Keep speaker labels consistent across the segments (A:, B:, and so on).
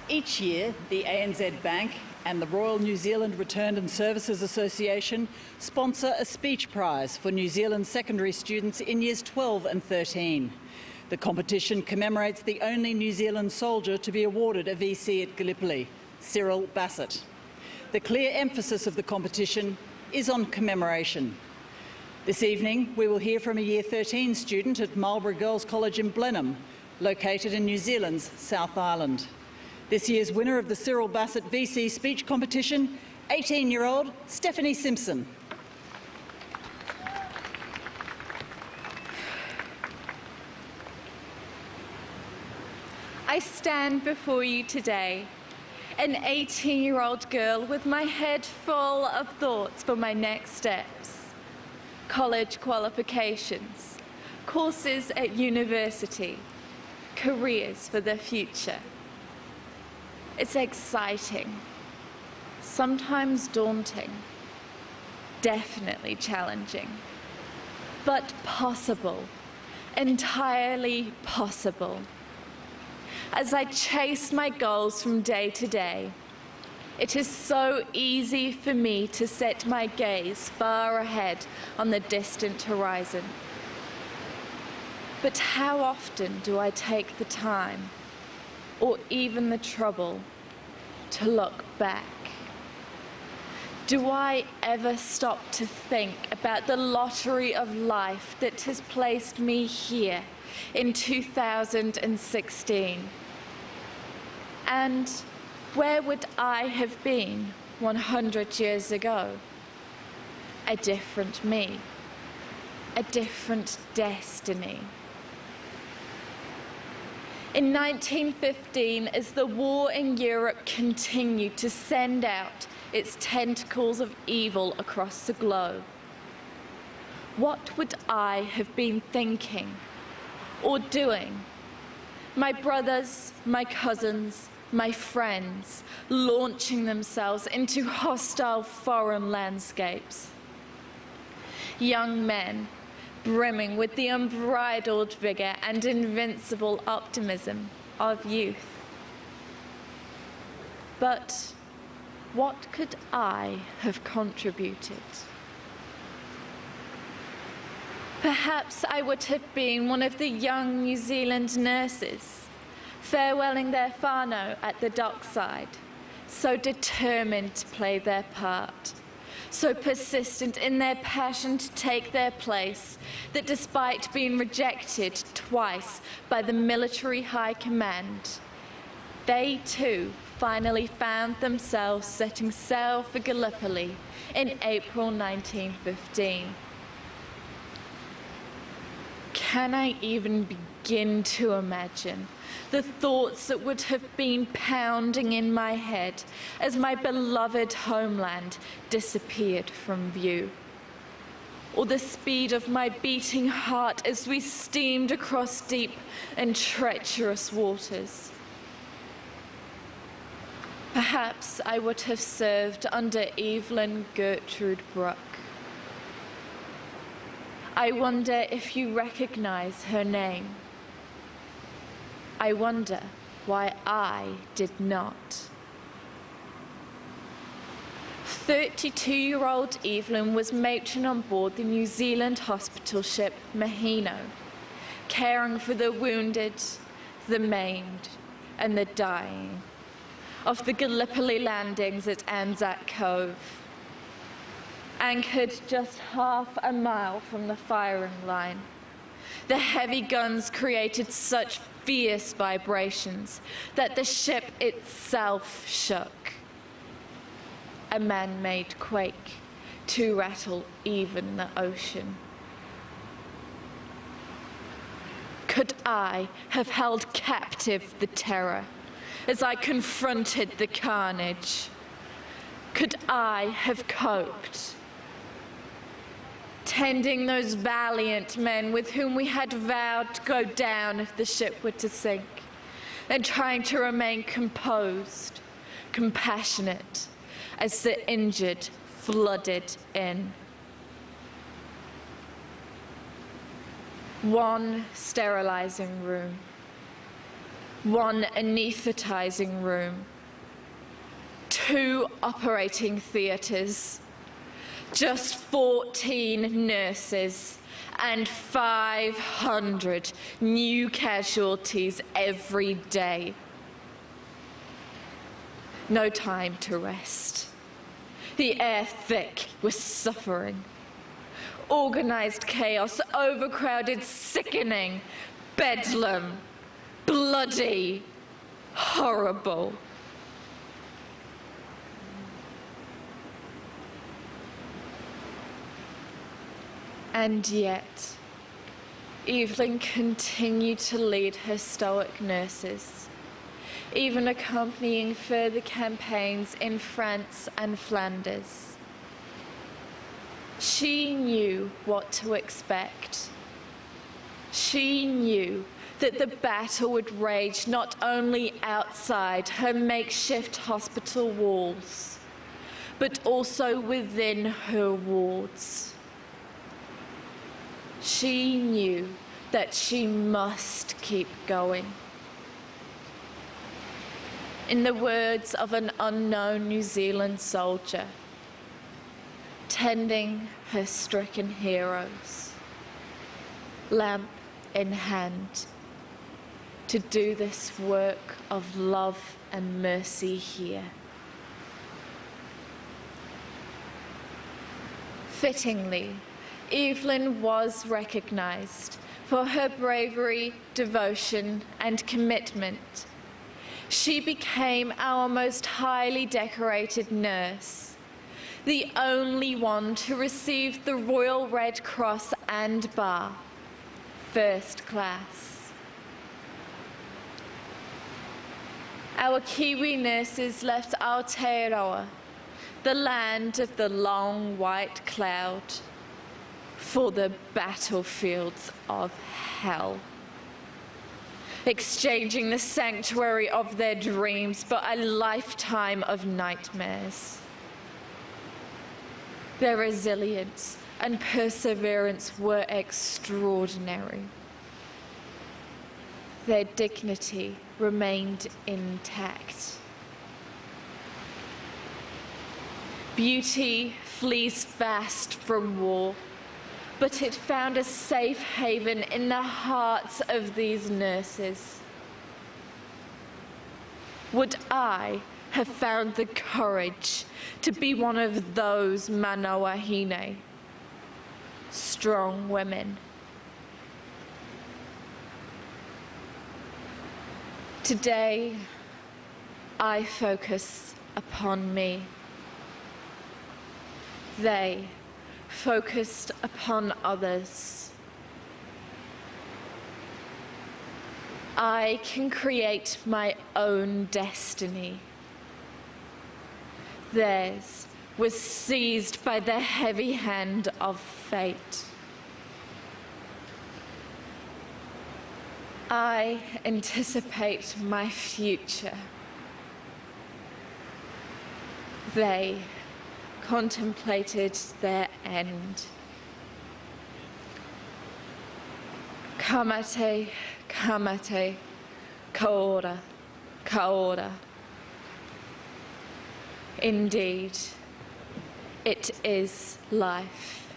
A: Each year, the ANZ Bank and the Royal New Zealand Returned and Services Association sponsor a speech prize for New Zealand secondary students in years 12 and 13. The competition commemorates the only New Zealand soldier to be awarded a VC at Gallipoli, Cyril Bassett. The clear emphasis of the competition is on commemoration. This evening, we will hear from a Year 13 student at Marlborough Girls College in Blenheim, located in New Zealand's South Island. This year's winner of the Cyril Bassett VC speech competition, 18-year-old Stephanie Simpson.
B: I stand before you today, an 18-year-old girl with my head full of thoughts for my next steps. College qualifications, courses at university, careers for the future. It's exciting, sometimes daunting, definitely challenging, but possible, entirely possible. As I chase my goals from day to day, it is so easy for me to set my gaze far ahead on the distant horizon. But how often do I take the time, or even the trouble, to look back? Do I ever stop to think about the lottery of life that has placed me here in 2016? And where would I have been 100 years ago? A different me, a different destiny. In 1915, as the war in Europe continued to send out its tentacles of evil across the globe, what would I have been thinking or doing? My brothers, my cousins, my friends launching themselves into hostile foreign landscapes. Young men brimming with the unbridled vigour and invincible optimism of youth. But what could I have contributed? Perhaps I would have been one of the young New Zealand nurses, farewelling their whānau at the dockside, so determined to play their part, so persistent in their passion to take their place, that despite being rejected twice by the military high command, they too finally found themselves setting sail for Gallipoli in April 1915. Can I even begin to imagine the thoughts that would have been pounding in my head as my beloved homeland disappeared from view? Or the speed of my beating heart as we steamed across deep and treacherous waters? Perhaps I would have served under Evelyn Gertrude Brooke. I wonder if you recognize her name. I wonder why I did not. 32-year-old Evelyn was matron on board the New Zealand hospital ship Mahino, caring for the wounded, the maimed, and the dying of the Gallipoli landings at ANZAC Cove. Anchored just half a mile from the firing line, the heavy guns created such fierce vibrations that the ship itself shook. A man-made quake to rattle even the ocean. Could I have held captive the terror as I confronted the carnage? Could I have coped? Tending those valiant men with whom we had vowed to go down if the ship were to sink, and trying to remain composed, compassionate, as the injured flooded in. One sterilizing room, 1 anaesthetising room, 2 operating theatres, just 14 nurses, and 500 new casualties every day. No time to rest. The air thick with suffering. Organised chaos, overcrowded, sickening, bedlam, bloody, horrible. And yet, Evelyn continued to lead her stoic nurses, even accompanying further campaigns in France and Flanders. She knew what to expect. She knew that the battle would rage not only outside her makeshift hospital walls, but also within her wards. She knew that she must keep going. In the words of an unknown New Zealand soldier, tending her stricken heroes, lamp in hand, to do this work of love and mercy here. Fittingly, Evelyn was recognised for her bravery, devotion, and commitment. She became our most highly decorated nurse, the only one to receive the Royal Red Cross and Bar, first class. Our Kiwi nurses left Aotearoa, the land of the long white cloud, for the battlefields of hell, exchanging the sanctuary of their dreams for a lifetime of nightmares. Their resilience and perseverance were extraordinary. Their dignity remained intact. Beauty flees fast from war, but it found a safe haven in the hearts of these nurses. Would I have found the courage to be one of those manawahine, strong women? Today, I focus upon me. They focused upon others. I can create my own destiny. Theirs was seized by the heavy hand of fate. I anticipate my future. They contemplated their end. Kamate, kamate, kaora, kaora. Indeed, it is life.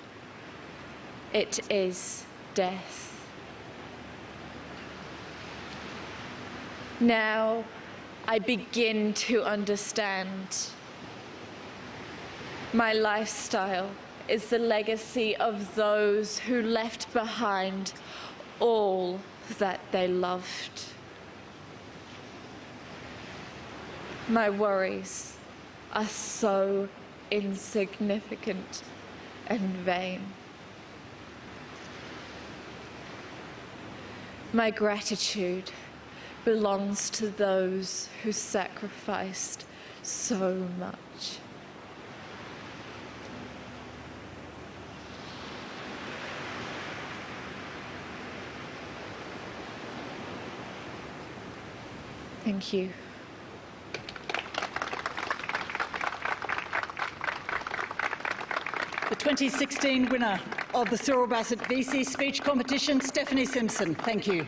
B: It is death. Now I begin to understand. My lifestyle is the legacy of those who left behind all that they loved. My worries are so insignificant and vain. My gratitude belongs to those who sacrificed so much. Thank you.
A: The 2016 winner of the Cyril Bassett VC speech competition, Stephanie Simpson. Thank you.